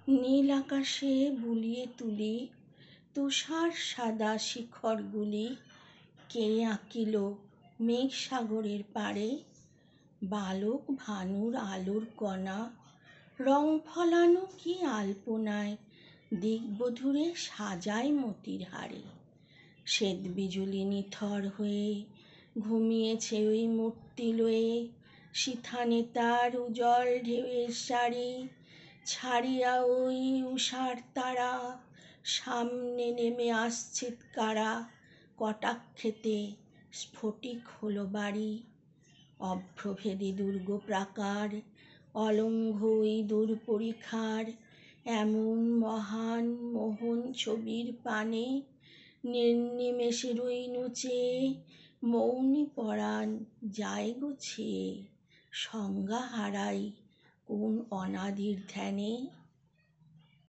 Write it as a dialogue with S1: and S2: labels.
S1: নীল আকাশে বুলিয়ে তুলি তুষার সাদা শিখরগুলি। কে আঁকিল মেঘ সাগরের পাড়ে বালক ভানুর আলোর কণা। রং ফলানো কি আলপনায় দিগ্বধূরে সাজায় মতির হারে। শ্বেত বিজুলি নিথর হয়ে ঘুমিয়েছে ওই মূর্তি লয়ে। সিথানে তার উজ্জ্বল ঢেউয়ের শাড়ি ছাড়িয়া ওই উষার তারা। সামনে নেমে আসছে কারা কটাক্ষেতে স্ফটিক হলো বাড়ি। অভ্রভেদী দুর্গ প্রাকার অলঙ্ঘ ওই দূর পরিখার। এমন মহান মোহন ছবির পানে নির্নিমেষে রইনু চেয়ে। মৌনী পরাণ যায় গো ছেয়ে সংজ্ঞা হারাই কোন অনাদির ধ্যানে।